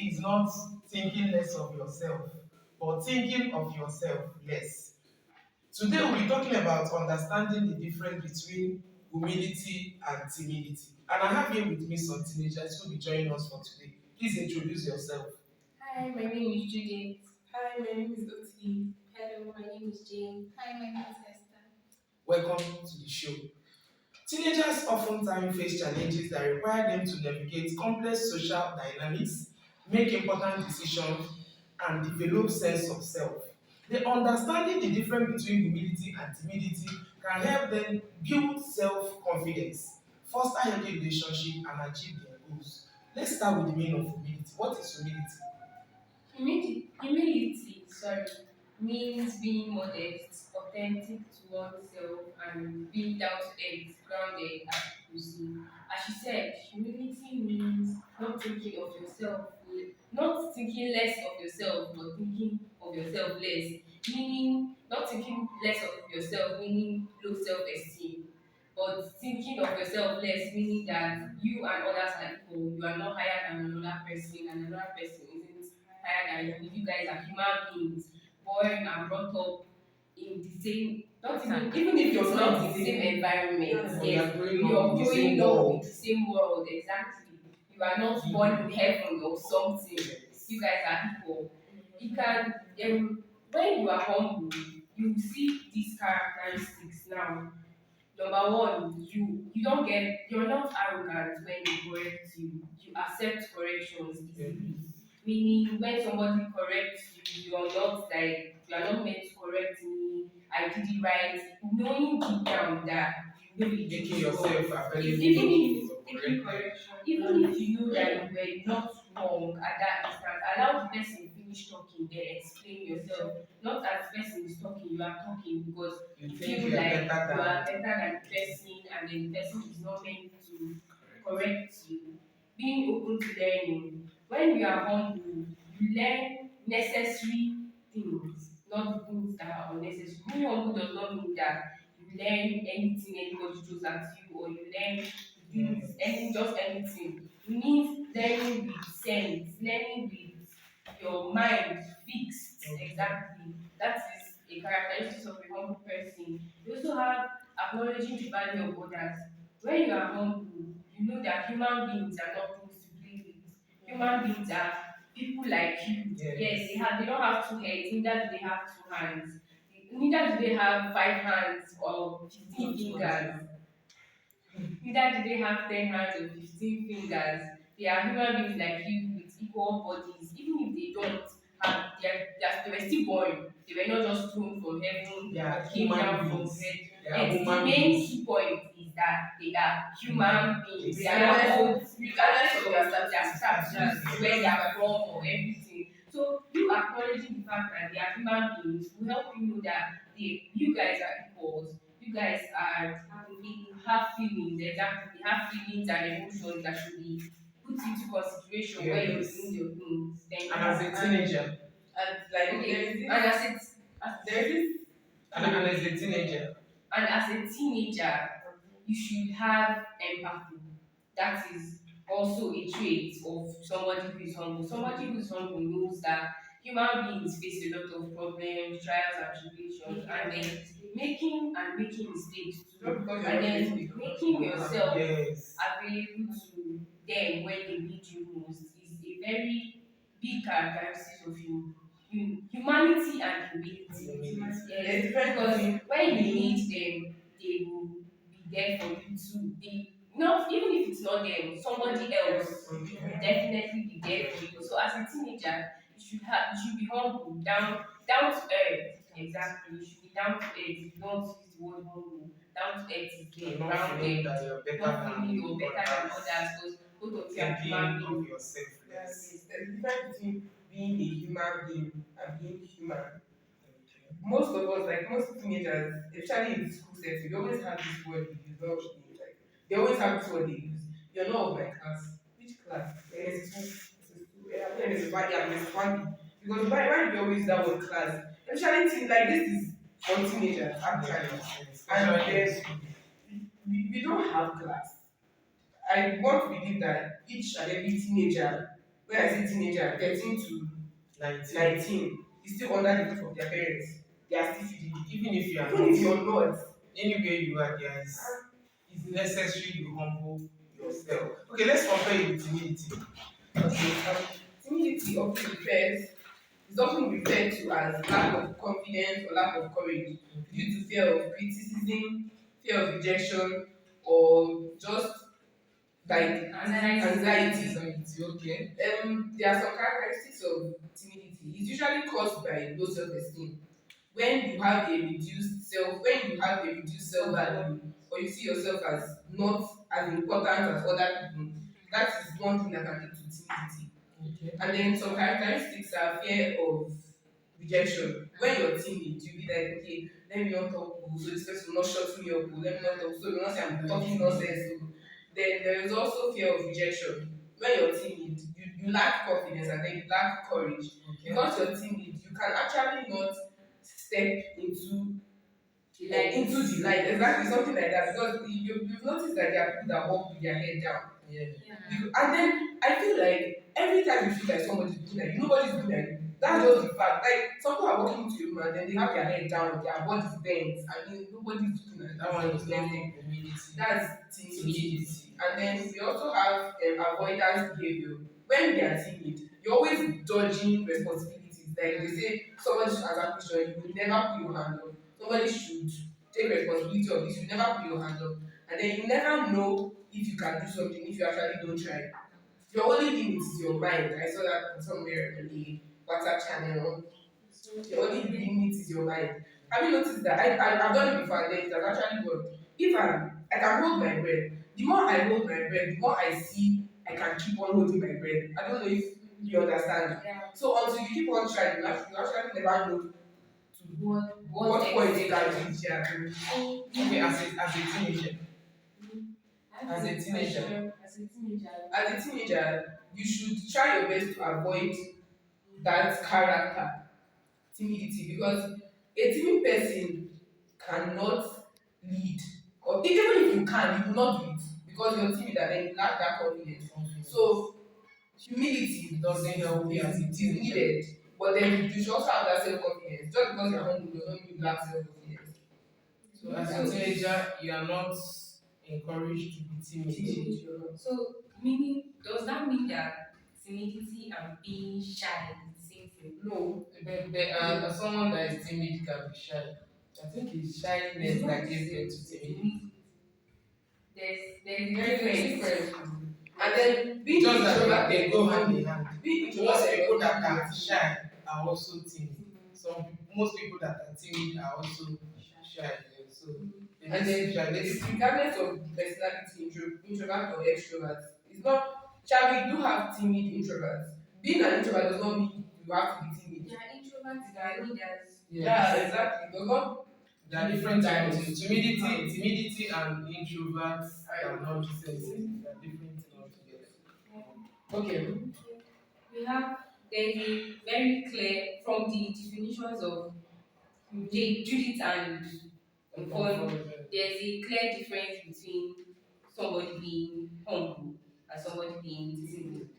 is not thinking less of yourself, but thinking of yourself less. Today we'll be talking about understanding the difference between humility and timidity. And I have here with me some teenagers who will be joining us for today. Please introduce yourself. Hi, my name is Judith. Hi, my name is Oti. Hello, my name is Jane. Hi, my name is Esther. Welcome to the show. Teenagers oftentimes face challenges that require them to navigate complex social dynamics, make important decisions, and develop sense of self. The understanding the difference between humility and timidity can help them build self-confidence, foster healthy relationships, and achieve their goals. Let's start with the meaning of humility. What is humility? Humility, means being modest, authentic to oneself, and being down to earth, grounded, as people say. As she said, humility means not thinking of yourself, not thinking less of yourself, but thinking of yourself less. Meaning, not thinking less of yourself, meaning low self-esteem, but thinking of yourself less, meaning that you and others are equal. You are not higher than another person, and another person isn't higher than you. You guys are human beings, born and brought up in the same, not even if it's not the same environment. Or you are Yes, growing you up are in the same growing up in world. the same world. Exactly. You are not born in heaven or something. You guys are equal. You can when you are humble, you see these characteristics now. Number one, you're not arrogant when you correct you. You accept corrections easily. Meaning when somebody corrects you, you are not meant to correct me, I did it right. Knowing deep down that you know you did Making it yourself wrong. available Even for if Correction. even if you know that you were not wrong at that instant, allow the person finish talking, then explain yourself. Not as the person is talking, you are talking because you you think feel you are like better you are than. better than the person, and then the person is not meant to correct you. Being open to learning. When you are humble, you learn necessary things, not the things that are unnecessary. Being humble does not mean that you learn anything anybody throws at you, or you learn things, any just anything. It means learning with sense, learning with your mind fixed. Exactly. That is a characteristic of a humble person. You also have acknowledging the value of others. When you are humble, you know that human beings are not things to play with. Human beings are people like you. Yes, they don't have two heads, neither do they have two hands. Neither do they have five hands or 15 fingers. Neither do they have 10 hands or 15 fingers. They are human beings like you with equal bodies. Even if they don't have, they were still born. They were not just thrown from heaven They are or came human down from beings. heaven. They are Yes, the human main beings. key point is that they are human beings. They are Regardless not of- old, regardless of their status, Yes. where they are from, or everything. So you acknowledging the fact that they are human beings will help you know that you guys are equals. You guys have feelings, exactly. They have feelings and emotions that should be put into consideration when you're Yes. doing your things. Then And as a teenager, And like okay, there is this and as a teenager, and as a teenager, you should have empathy. That is also a trait of somebody who is humble. Somebody who is humble knows that human beings face a lot of problems, trials, and tribulations, and then making mistakes not too, because you're and not then listening, you're not making yourself yes. available to them when they need you most is a very big characteristic of humanity and humility. Humility. Yes, There's difference because between when you being need them, they will be there for you too. They not even if it's not them, somebody else will Okay. definitely be there for you. So as a teenager, you should be humble, down to earth. Exactly, you should be down to earth. If you don't use the word humble, down to earth is And there, not feeling grounded, that you're better not feeling you're than better than others. others because both of you are Thinking human of beings. yourself less. yes, there's difference between being a human being and being human. Okay. Most of us, like most teenagers, especially in the school setting, they always have this word we use, not me, like they always have this word they use. You're not of my class. Which class? NS2. Yeah, I'm in NS1, yeah, I'm NS1. Because why do you always use that word class? Especially like this is for teenagers, actually. Yes. And Especially in then school. we don't have class. I want to believe that each and every teenager, when I say teenager, 13 to 19. 19, is still under the roof of their parents. They are still feeding you. Even if you are Even if not, you're not, anywhere you are, there is it's necessary you humble yourself. Okay, let's compare it with timidity. okay, timidity is often referred to as lack of confidence or lack of courage due to fear of criticism, fear of rejection, or just like anxiety. Okay. There are some characteristics of timidity. It's usually caused by low self-esteem. When you have a reduced self-value, or you see yourself as not as important as other people, that is one thing that can lead to timidity. Okay. And then some characteristics are fear of rejection. When you're timid, you'll be like, okay, let me not talk, so this person will not shut me up, let me not talk, so you not say I'm talking nonsense. So then there is also fear of rejection. When you're timid, you lack confidence and then you lack courage. Okay. Because you're timid, you can actually not step into the light. Exactly, something like that. Because you've noticed that there are people that walk with their head down. Yeah. And then I feel like every time you feel like somebody's looking at you, nobody's looking at you. That's just the fact. Like some people are walking into a room and then they have their head down, their body's bent, and then nobody's looking at That one is not them. humility. That's timidity. Timidity. And then we also have avoidance behavior. When they are timid, you're always dodging responsibilities. Like they say, somebody should answer question, you will never put your hand up. Somebody should take responsibility of this, you never put your hand up. And then you never know if you can do something if you actually don't try. Your only limit is your mind. I saw that somewhere on the WhatsApp channel. Your only limit is your mind. Have you noticed that? I've done it before and then it has actually worked. If I can hold my breath, the more I hold my breath, the more I see I can keep on holding my breath. I don't know if you understand. Yeah. So until you keep on trying, you actually never know to what point you can reach. Yeah. Okay, as a teenager. As a teenager. As a teenager, you should try your best to avoid that character, timidity, because a timid person cannot lead. Or even if you can, you will not do it because you're timid and then you lack that confidence. So humility Doesn't help you as a is teenager. needed, but then you should also have that self confidence. Just because you're humble does not mean you lack self confidence. So as a teenager, you are not encouraged to be timid. So, meaning, does that mean that timidity and being shy is the same thing? No, But someone that is timid can be shy. I think it's shyness that gives birth to timidity. There's there's a difference. And then being Just that they introverted, go hand in hand. being Most introverted people that doesn't are mean shy are also timid. Most people that are timid are also shy. Yeah. So and then it's regardless of personality, introvert or extrovert. It's not. Shall we do have timid introverts? Being an introvert does not mean you have to be timid. They are introverts, they are leaders. Yeah, exactly. It does not. There are different types. Timidity and introverts are not the same thing. They are different things altogether. Okay. We have, there's a very clear, from the definitions of Judith and Fon, there's a clear difference between somebody being humble and somebody being timid.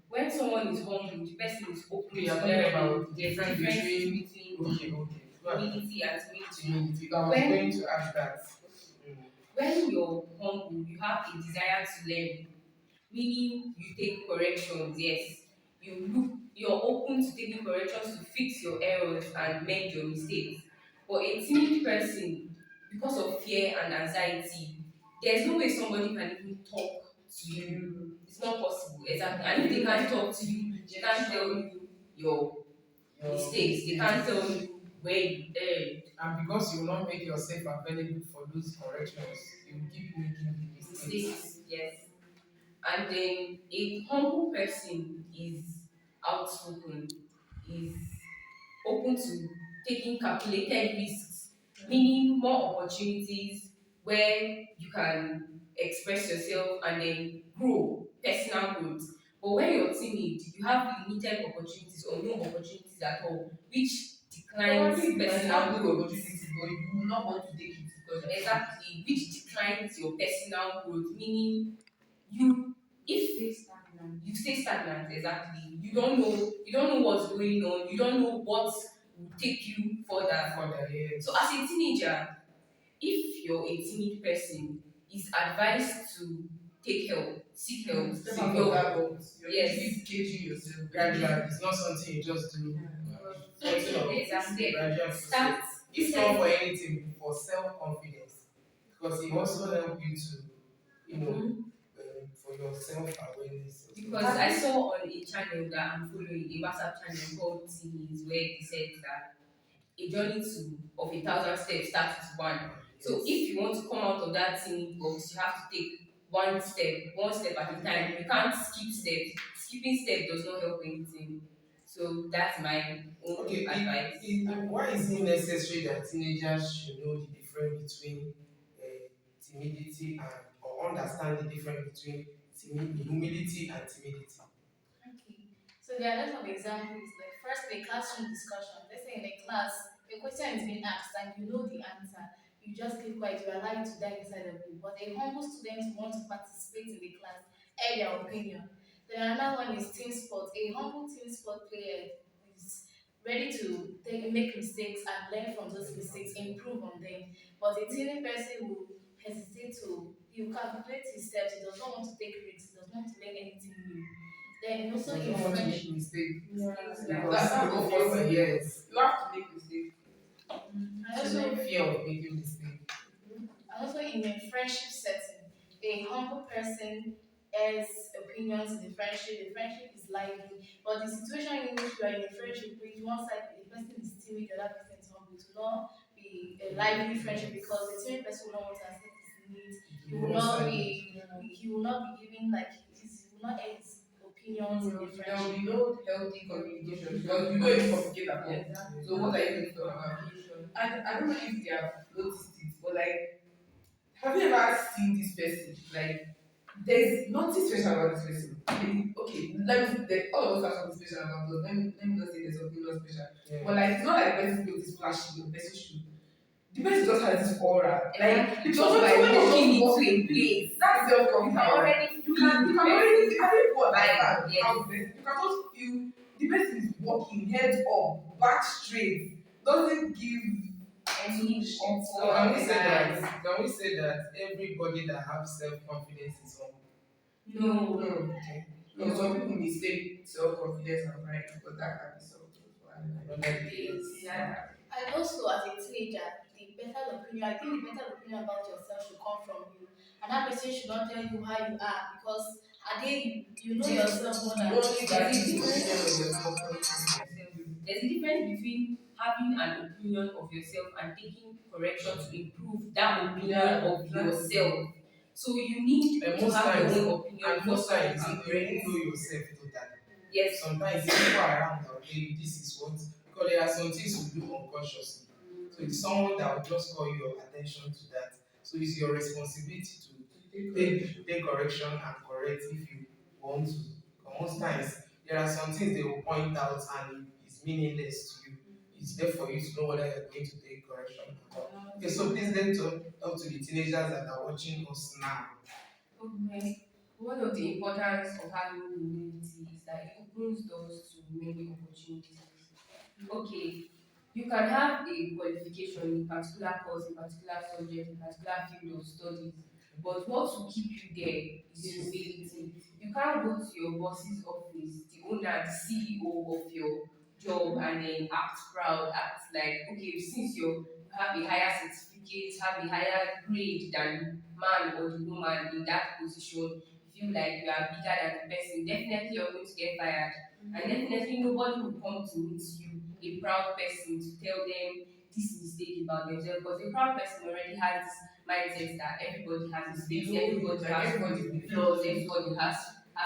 When someone is humble, the person is open Okay, to you're talking learning. about There's difference difference between between okay. Go ahead. humility and timidity. Timidity. I was When going to ask that. when you're humble, you have a desire to learn, meaning you take corrections, yes. You're open to taking corrections to fix your errors and mend your mistakes. But a timid person, because of fear and anxiety, there's no way somebody can even talk to you. It's not possible, exactly. And if they can't talk to you, they can't tell you your mistakes, they can't tell you where you erred. And because you will not make yourself available for those corrections, you will keep making mistakes. Mistakes, yes. And then a humble person is outspoken, is open to taking calculated risks, meaning more opportunities where you can express yourself and then grow, personal growth. But when you're timid, you have limited opportunities or no opportunities at all, which declines Probably you might personal have good growth. opportunities, but you will not want to take it because Exactly, which declines your personal growth, meaning you if You stay stagnant, exactly. You don't know what's going on. You don't know what will take you further. Further, yes. So as a teenager, if you're a timid person, it's advised to take help, seek help. Step Seek out of help. that box. You're Yes. literally caging yourself. Gradually, it's not something you just do. Something of Exactly. gradual Start process. If not for anything, for self-confidence, because it also help you to, you know, for your self-awareness. because I saw on a channel that I'm following, a WhatsApp channel called Teenies, where they said that a journey to of 1,000 steps starts with one. So if you want to come out of that teeny box, you have to take one step at a time. You can't skip steps. Skipping steps does not help anything. So that's my own Okay, advice. why is it necessary that teenagers should know the difference between timidity and or understand the difference between humility and timidity? Okay. So there are lots of examples. Like first, the classroom discussion. Let's say in a class, a question is being asked and you know the answer. You just keep quiet. You allow it to die inside of you. But a humble student who wants to participate in the class, air their opinion. Then another one is team sport. A humble team sport player is ready to make mistakes and learn from those mistakes, improve on them. But a timid person will hesitate to, he will calculate his steps, he does not want to take risks, he does not want to learn anything new. Then also You in don't want to make friendship, mistake. Yeah. Because That's people feel obvious. like, yes, You have to make mistakes. and children also fear of making mistake. And also in a friendship setting, a humble person has opinions in the friendship is lively. But the situation in which you are in a friendship with one side, the person is timid, the other person is humble, it will not be a lively friendship because the timid person will not want to accept his needs. He will not be giving like he will not air his opinions in the There will be friendship. no healthy communication because you don't even communicate at all. Exactly. So what are you going to talk about? And I don't know if you have noticed it, but like, have you ever seen this person? Like, there's nothing special about this person. Okay, all of us have something special about us. Let me not say there's something not special. Yeah. But like, it's not like the person goes this flashy, the person should. The person just has this aura. Like, Exactly. because Just when by somebody walking just into walk a place, that's you self-confidence. can already You feel can the already, person I think what I vibe. found Yes. out there, you can just feel the person is walking head up, back straight, doesn't give Any shit. So can we say lies. that everybody that have self-confidence is humble? No. No. Okay. No, some people mistake self-confidence and pride, but that can be self-confidence. Another day. Yeah. And also, as a teenager, I think the better opinion about yourself should come from you. And that person should not tell you how you are because at the end, you know yourself more You than only There's value a the difference. opinion of yourself, not yourself. There's a difference between having an opinion of yourself and taking correction to improve that opinion Yeah, of exactly. yourself. So you need And to most have times, your own opinion and before most someone times, can you correct won't know you. yourself totally. Yes. Sometimes people around that will tell you this is what, because there are some things you do unconsciously. So it's someone that will just call your attention to that. So it's your responsibility to take correction and correct if you want to. But most times there are some things they will point out and it's meaningless to you. It's there for you to know whether you're going to take correction or not. Okay, so please then talk to the teenagers that are watching us now. Okay. One of the importance of having humility is that it opens doors to many opportunities. Okay, you can have a qualification in a particular course, a particular subject, a particular field of studies, but what will keep you there is humility. You can't go to your boss's office, the owner, the CEO of your job, and then act proud, act like, okay, since you have a higher certificate, have a higher grade than man or the woman in that position, you feel like you are bigger than the person, definitely you're going to get fired. And definitely nobody will come to meet you, a proud person, to tell them this mistake about themselves. Because a proud person already has this mindset that everybody has mistakes, everybody Like has everybody flaws, everybody has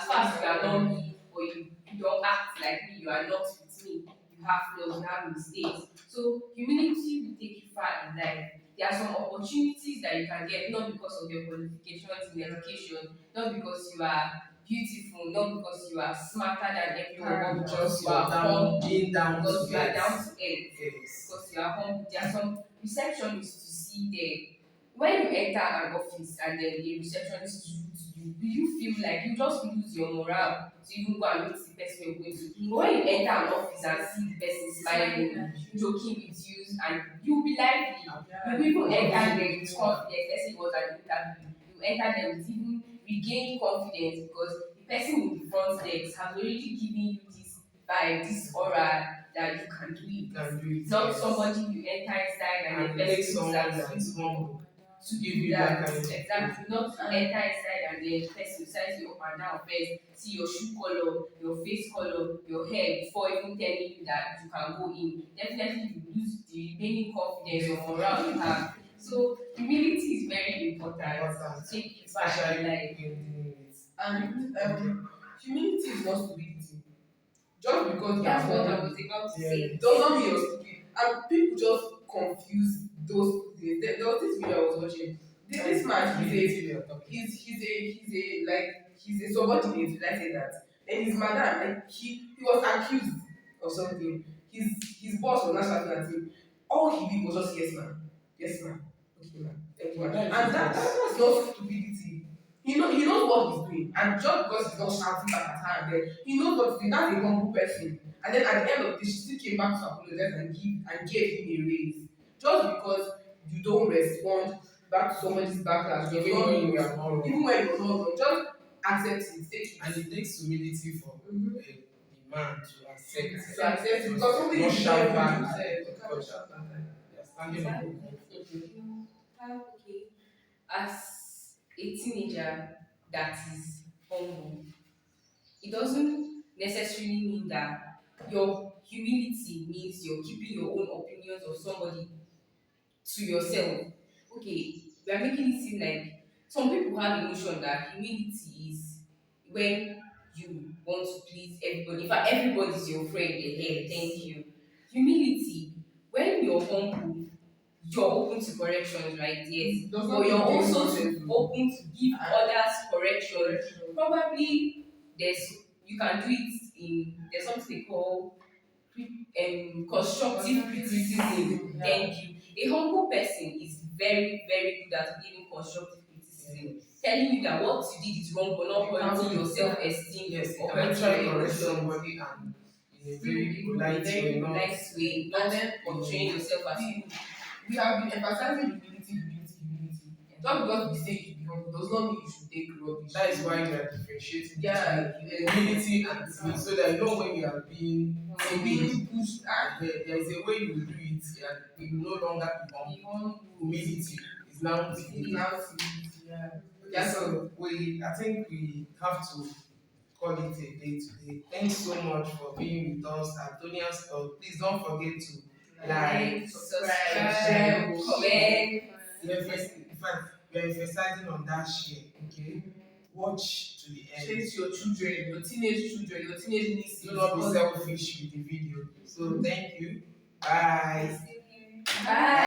far as you are not me, or you don't act like me, you are not with me. You have flaws, you have mistakes. So humility will take you far in life. There are some opportunities that you can get not because of your qualifications in education, not because you are beautiful, not because you are smarter than everyone, but because Just you your are humble, being down because to you are earth. down to earth, Yes. because you are humble. There are some receptionists to see there. When you enter an office and then a receptionist is rude to do you feel like you just lose your morale to even go and meet the person you're going to? But when you enter an office and see the person smiling, joking with you, and you'll be lively. You will even enter there with confidence. Let's say it was an interview. You enter there with even regain confidence because the person in the front desk has already given you this vibe, this aura that you can do You it. can do it. Not Yes. somebody you enter inside and And the make person looks someone at that's you humble to give do you that. that kind of Exactly. Not to enter inside and then the person size you up and down first, see your shoe color, your face color, your hair before even telling you that you can go in. Definitely you lose the remaining confidence or morale you have. So humility is very important to take you far in especially life. in dealing with. And humility is not stupidity. Just because you are That's what I humble was about to Yeah. say. does not mean you're stupid. And people just confuse those two things. There was this video I was watching. This man, he's a subordinate, let's say that. And his madam, like he was accused of something. His boss was not shouting at him. All he did was just yes ma'am, okay ma'am, thank you ma'am. Well, And that's not stupidity. He knows what he's doing, and just because he's not shouting back at her, and then he knows what he's doing. That's a humble person. And then at the end of the day, she still came back to apologize and gave him a raise. Just because you don't respond back to somebody's backlash does even not when mean you are not even wrong. when you're not wrong, just accept it, take And it. it takes humility for the man to accept To accept it because something not you shout don't back even do at said, you it cannot because shout back at it. they are standing on your own. You have okay as a teenager that is humble, it doesn't necessarily mean that your humility means you're keeping your own opinions of somebody to yourself. Okay, we are making it seem like some people have the notion that humility is when you want to please everybody. In fact, everybody is your friend. Hey, thank you. Humility, when you're humble, you're open to corrections, right? Yes. Does not But you're mean doing also nonsense. open to give others correction. Correction. Probably you can do it there's something they call constructive criticism. Yeah. Thank you. A humble person is very, very good at giving constructive criticism, telling you that what you did is wrong, but not You can hurting do your it. self-esteem Yes, you or can hurting try your correct emotions. somebody and in a Still very in a polite very way, not polite way, not And then portraying yourself as we have been emphasizing humility. Just because we say you should be humble does not mean you should take rubbish. that is why we are differentiating Yeah, between humility and timidity so that you know when you are being timid. pushed. There is a way you will do it and it will no longer become humility. It's now timidity. Yeah. Yeah, so I think we have to call it a day today. Thanks so much for being with us at Tonia'sTalk. Please don't forget to like, subscribe, share, comment. in fact, we are emphasizing on that share, okay? Watch to the end. Chase your children, your teenage children, your teenage nieces. Do not be selfish with the video. So thank you. Bye. Bye.